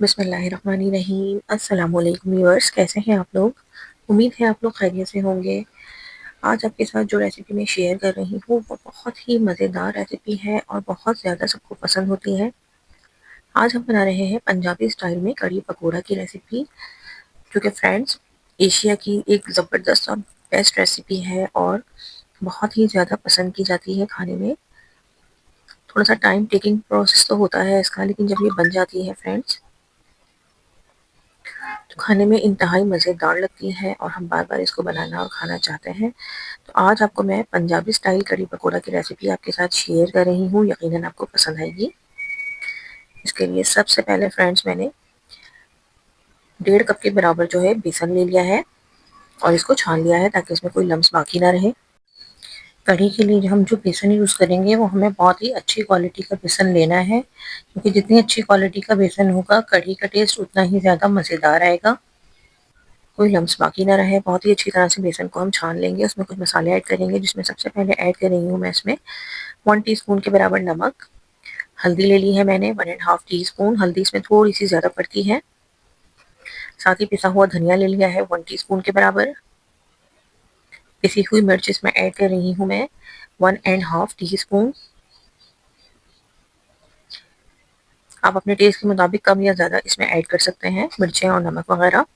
बिस्मिल्लाहिर्रहमानिर्रहीम। अस्सलाम वालेकुम व्यूअर्स, कैसे हैं आप लोग? उम्मीद है आप लोग खैरियत से होंगे। आज आपके साथ जो रेसिपी मैं शेयर कर रही हूँ वो बहुत ही मज़ेदार रेसिपी है और बहुत ज़्यादा सबको पसंद होती है। आज हम बना रहे हैं पंजाबी स्टाइल में कड़ी पकोड़ा की रेसिपी, जो कि फ्रेंड्स एशिया की एक ज़बरदस्त और बेस्ट रेसिपी है और बहुत ही ज़्यादा पसंद की जाती है खाने में। थोड़ा सा टाइम टेकिंग प्रोसेस तो होता है इसका, लेकिन जब ये बन जाती है फ्रेंड्स तो खाने में इंतहाई मज़ेदार लगती है और हम बार-बार इसको बनाना और खाना चाहते हैं। तो आज आपको मैं पंजाबी स्टाइल कड़ी पकोड़ा की रेसिपी आपके साथ शेयर कर रही हूँ, यकीनन आपको पसंद आएगी। इसके लिए सबसे पहले फ्रेंड्स मैंने 1.5 कप के बराबर जो है बेसन ले लिया है और इसको छान लिया है ताकि इसमें कोई लम्स बाकी ना रहे। कढ़ी के लिए हम जो बेसन यूज़ करेंगे वो हमें बहुत ही अच्छी क्वालिटी का बेसन लेना है, क्योंकि जितनी अच्छी क्वालिटी का बेसन होगा कढ़ी का टेस्ट उतना ही ज़्यादा मज़ेदार आएगा। कोई लम्स बाकी ना रहे। बहुत ही अच्छी तरह से बेसन को हम छान लेंगे। उसमें कुछ मसाले ऐड करेंगे, जिसमें सबसे पहले ऐड कर रही हूँ मैं इसमें 1 टीस्पून के बराबर नमक। हल्दी ले ली है मैंने 1 एंड हाफ टीस्पून, हल्दी इसमें थोड़ी सी ज़्यादा पड़ती है। साथ ही पिसा हुआ धनिया ले लिया है 1 टीस्पून के बराबर। पिसी हुई मिर्च इसमें ऐड कर रही हूँ मैं 1 एंड हाफ टीस्पून। आप अपने टेस्ट के मुताबिक कम या ज़्यादा इसमें ऐड कर सकते हैं मिर्चें और नमक वगैरह।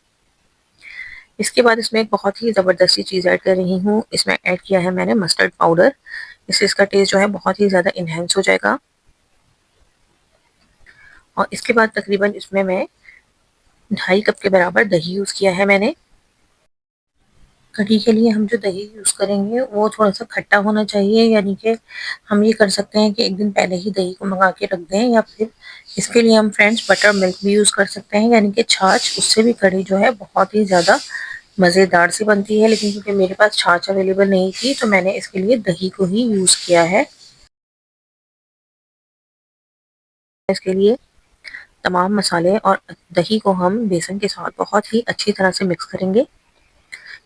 इसके बाद इसमें एक बहुत ही ज़बरदस्त सी चीज़ ऐड कर रही हूँ। इसमें ऐड किया है मैंने मस्टर्ड पाउडर। इससे इसका टेस्ट जो है बहुत ही ज़्यादा इन्हेंस हो जाएगा। और इसके बाद तकरीबन इसमें मैं 2.5 कप के बराबर दही यूज़ किया है मैंने। कढ़ी के लिए हम जो दही यूज़ करेंगे वो थोड़ा-सा खट्टा होना चाहिए, यानी कि हम ये कर सकते हैं कि 1 दिन पहले ही दही को मंगा के रख दें, या फिर इसके लिए हम फ्रेंड्स बटर मिल्क भी यूज़ कर सकते हैं, यानी कि छाछ। उससे भी कढ़ी जो है बहुत ही ज़्यादा मज़ेदार सी बनती है, लेकिन क्योंकि मेरे पास छाछ अवेलेबल नहीं थी तो मैंने इसके लिए दही को ही यूज़ किया है। इसके लिए तमाम मसाले और दही को हम बेसन के साथ बहुत ही अच्छी तरह से मिक्स करेंगे।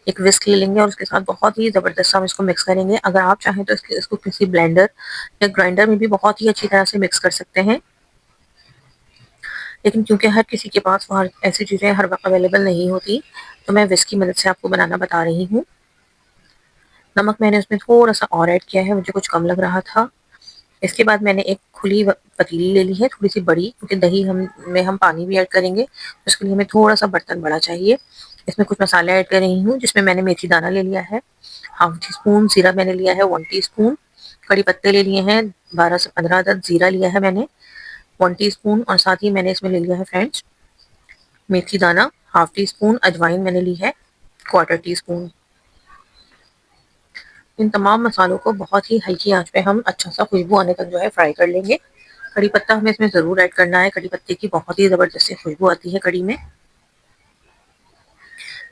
एक विस्क ले लेंगे और उसके साथ बहुत ही ज़बरदस्त हम इसको मिक्स करेंगे। अगर आप चाहें तो इसको किसी ब्लेंडर या ग्राइंडर में भी बहुत ही अच्छी तरह से मिक्स कर सकते हैं, लेकिन क्योंकि हर किसी के पास वो ऐसी चीज़ें हर वक्त अवेलेबल नहीं होती, तो मैं विस्क की मदद से आपको बनाना बता रही हूँ। नमक मैंने उसमें थोड़ा सा और ऐड किया है, मुझे कुछ कम लग रहा था। इसके बाद मैंने एक खुली पतीली ले ली है, थोड़ी सी बड़ी, क्योंकि दही हम पानी भी ऐड करेंगे, तो उसके लिए हमें थोड़ा सा बर्तन बड़ा चाहिए। इसमें कुछ मसाले ऐड कर रही हूँ, जिसमें मैंने मेथी दाना ले लिया है हाफ टी स्पून, जीरा मैंने लिया है 1 टीस्पून, कड़ी पत्ते ले लिए हैं 12 से 15 अदद, जीरा लिया है मैंने 1 टीस्पून, और साथ ही मैंने इसमें ले लिया है फ्रेंड्स मेथी दाना हाफ टी स्पून, अजवाइन मैंने ली है 1/4 टीस्पून। इन तमाम मसालों को बहुत ही हल्की आंच पे हम अच्छा सा खुशबू आने तक जो है फ्राई कर लेंगे। कड़ी पत्ता हमें इसमें ज़रूर ऐड करना है। कड़ी पत्ते की बहुत ही ज़बरदस्त सी खुशबू आती है कड़ी में।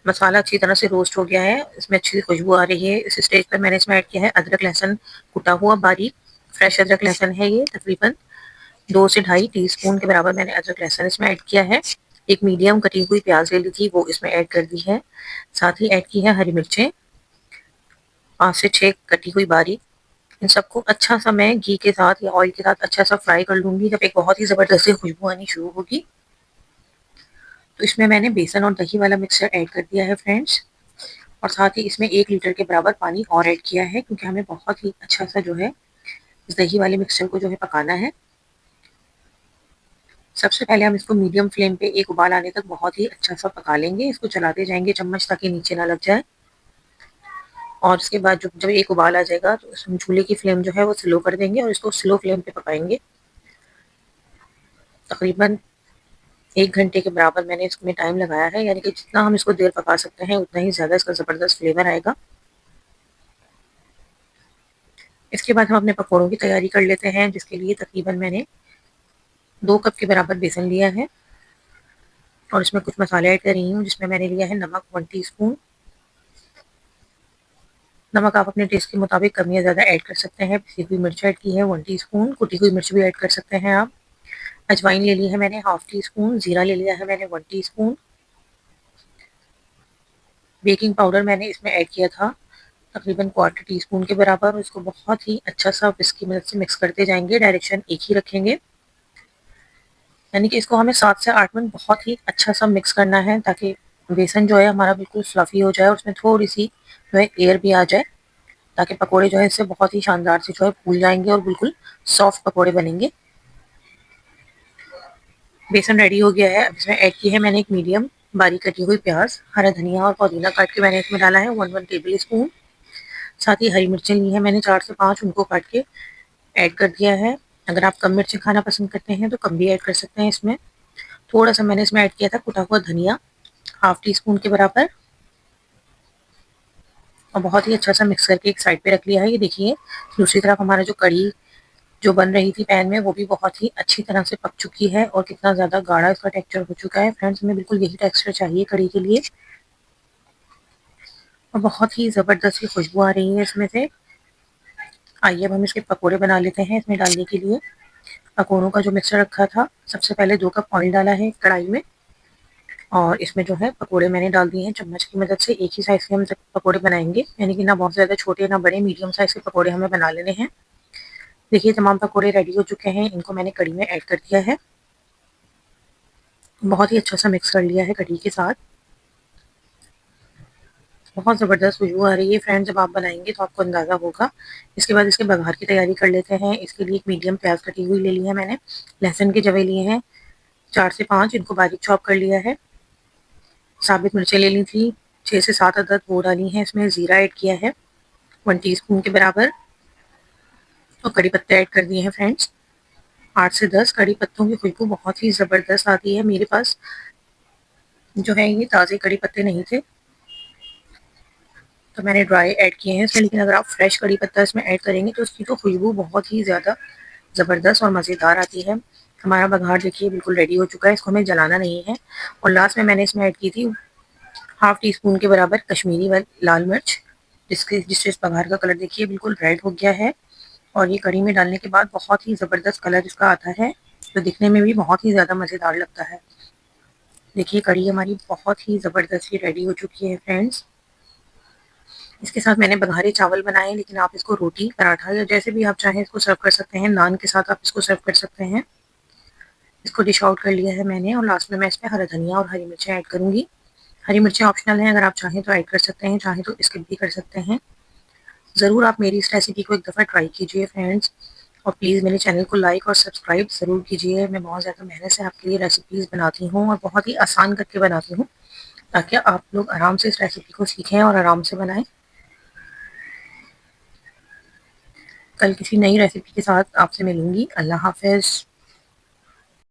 मसाला अच्छी तरह से रोस्ट हो गया है, इसमें अच्छी सी खुशबू आ रही है। इस स्टेज पर मैंने इसमें ऐड किया है अदरक लहसुन कुटा हुआ बारीक। फ्रेश अदरक लहसुन है ये, तकरीबन 2 से ढाई टीस्पून के बराबर मैंने अदरक लहसुन इसमें ऐड किया है। एक मीडियम कटी हुई प्याज ले ली थी, वो इसमें ऐड कर दी है। साथ ही ऐड की है हरी मिर्चें 5 से 6 कटी हुई बारीक। इन सबको अच्छा सा मैं घी के साथ या ऑयल के साथ अच्छा सा फ्राई कर लूंगी। जब एक बहुत ही ज़बरदस्त सी खुशबू आनी शुरू होगी तो इसमें मैंने बेसन और दही वाला मिक्सचर ऐड कर दिया है फ्रेंड्स, और साथ ही इसमें 1 लीटर के बराबर पानी और ऐड किया है, क्योंकि हमें बहुत ही अच्छा सा जो है इस दही वाले मिक्सचर को जो है पकाना है। सबसे पहले हम इसको मीडियम फ्लेम पे एक उबाल आने तक बहुत ही अच्छा सा पका लेंगे। इसको चलाते जाएंगे चम्मच ताकि नीचे ना लग जाए, और उसके बाद जब एक उबाल आ जाएगा तो हम चूल्हे की फ्लेम जो है वो स्लो कर देंगे और इसको स्लो फ्लेम पे पकाएंगे। तकरीबन 1 घंटे के बराबर मैंने इसमें टाइम लगाया है, यानी कि जितना हम इसको देर पका सकते हैं उतना ही ज़्यादा इसका ज़बरदस्त फ्लेवर आएगा। इसके बाद हम अपने पकौड़ों की तैयारी कर लेते हैं, जिसके लिए तकरीबन मैंने 2 कप के बराबर बेसन लिया है और इसमें कुछ मसाले ऐड कर रही हूँ, जिसमें मैंने लिया है नमक 1 टीस्पून। नमक आप अपने टेस्ट के मुताबिक कम या ज़्यादा ऐड कर सकते हैं। पिसी हुई मिर्च ऐड की है 1 टीस्पून, कुटी हुई मिर्च भी ऐड कर सकते हैं आप। अजवाइन ले ली है मैंने हाफ टी स्पून, जीरा ले लिया है मैंने 1 टीस्पून। बेकिंग पाउडर मैंने इसमें ऐड किया था तकरीबन 1/4 टीस्पून के बराबर। इसको बहुत ही अच्छा सा विस्क की मदद से मिक्स करते जाएंगे, डायरेक्शन एक ही रखेंगे। यानी कि इसको हमें 7 से 8 मिनट बहुत ही अच्छा सा मिक्स करना है, ताकि बेसन जो है हमारा बिल्कुल फ्लफी हो जाए और उसमें थोड़ी-सी जो है एयर भी आ जाए, ताकि पकोड़े जो है इससे बहुत ही शानदार से जो है फूल जाएँगे और बिल्कुल सॉफ्ट पकोड़े बनेंगे। बेसन रेडी हो गया है। अब इसमें ऐड की है मैंने एक मीडियम बारीक कटी हुई प्याज़, हरा धनिया और पुदीना काट के मैंने इसमें डाला है 1 टेबल स्पून। साथ ही हरी मिर्चें ली हैं मैंने 4 से 5, उनको काट के ऐड कर दिया है। अगर आप कम मिर्ची खाना पसंद करते हैं तो कम भी ऐड कर सकते हैं इसमें। थोड़ा-सा मैंने इसमें ऐड किया था कुटा हुआ धनिया, हाफ टी स्पून के बराबर, और बहुत ही अच्छा सा मिक्स करके एक साइड पे रख लिया है। ये देखिए, दूसरी तरफ हमारा जो कढ़ी जो बन रही थी पैन में, वो भी बहुत ही अच्छी तरह से पक चुकी है और कितना ज़्यादा गाढ़ा इसका टेक्सचर हो चुका है। फ्रेंड्स, हमें बिल्कुल यही टेक्सचर चाहिए कढ़ी के लिए, और बहुत ही ज़बरदस्त सी खुशबू आ रही है इसमें से। आइए अब हम इसके पकोड़े बना लेते हैं। इसमें डालने के लिए पकोड़ों का जो मिक्सचर रखा था, सबसे पहले 2 कप ऑयल डाला है कढ़ाई में, और इसमें जो है पकोड़े मैंने डाल दिए हैं चम्मच की मदद से। एक ही साइज़ के हम सब पकोड़े बनाएँगे, यानी कि ना बहुत ज़्यादा छोटे ना बड़े, मीडियम साइज़ के पकोड़े हमें बना लेने हैं। देखिए, तमाम पकोड़े रेडी हो चुके हैं, इनको मैंने कढ़ी में ऐड कर दिया है। बहुत ही अच्छा सा मिक्स कर लिया है कढ़ी के साथ। बहुत ज़बरदस्त खुशबू आ रही है फ्रेंड्स, जब आप बनाएँगे तो आपको अंदाज़ा होगा। इसके बाद इसके बघार की तैयारी कर लेते हैं। इसके लिए एक मीडियम प्याज़ कटी हुई ले ली है मैंने, लहसुन के जवे लिए हैं 4 से 5, इनको बारीक चॉप कर लिया है। साबित मिर्चें ले ली थी 6 से 7 अदद, वो डाली हैं इसमें। ज़ीरा ऐड किया है 1 टीस्पून के बराबर, और कड़ी पत्ते ऐड कर दिए हैं फ्रेंड्स 8 से 10। कड़ी पत्तों की खुशबू बहुत ही ज़बरदस्त आती है। मेरे पास जो है ये ताज़े कड़ी पत्ते नहीं थे, तो मैंने ड्राई ऐड किए हैं इसमें, लेकिन अगर आप फ्रेश कड़ी पत्ता इसमें ऐड करेंगे तो उसकी तो खुशबू बहुत ही ज़्यादा ज़बरदस्त और मज़ेदार आती है। हमारा बघार देखिए बिल्कुल रेडी हो चुका है, इसको हमें जलाना नहीं है। और लास्ट में मैंने इसमें ऐड की थी हाफ टी स्पून के बराबर कश्मीरी लाल मिर्च, जिससे इस बघार का कलर देखिए बिल्कुल रेड हो गया है, और ये कढ़ी में डालने के बाद बहुत ही ज़बरदस्त कलर इसका आता है, जो दिखने में भी बहुत ही ज़्यादा मज़ेदार लगता है। देखिए, कढ़ी हमारी बहुत ही ज़बरदस्त रेडी हो चुकी है फ्रेंड्स। इसके साथ मैंने बघारे चावल बनाए, लेकिन आप इसको रोटी, पराठा या जैसे भी आप चाहें इसको सर्व कर सकते हैं। नान के साथ आप इसको सर्व कर सकते हैं। इसको डिश आउट कर लिया है मैंने, और लास्ट में मैं इसमें हरा धनिया और हरी मिर्चें ऐड करूँगी। हरी मिर्चें ऑप्शनल हैं, अगर आप चाहें तो ऐड कर सकते हैं, चाहें तो स्किप भी कर सकते हैं। ज़रूर आप मेरी इस रेसिपी को एक दफ़ा ट्राई कीजिए फ्रेंड्स, और प्लीज़ मेरे चैनल को लाइक और सब्सक्राइब ज़रूर कीजिए। मैं बहुत ज़्यादा मेहनत से आपके लिए रेसिपीज़ बनाती हूँ, और बहुत ही आसान करके बनाती हूँ, ताकि आप लोग आराम से इस रेसिपी को सीखें और आराम से बनाएँ। कल किसी नई रेसिपी के साथ आपसे मिलूँगी। अल्लाह हाफ़िज़।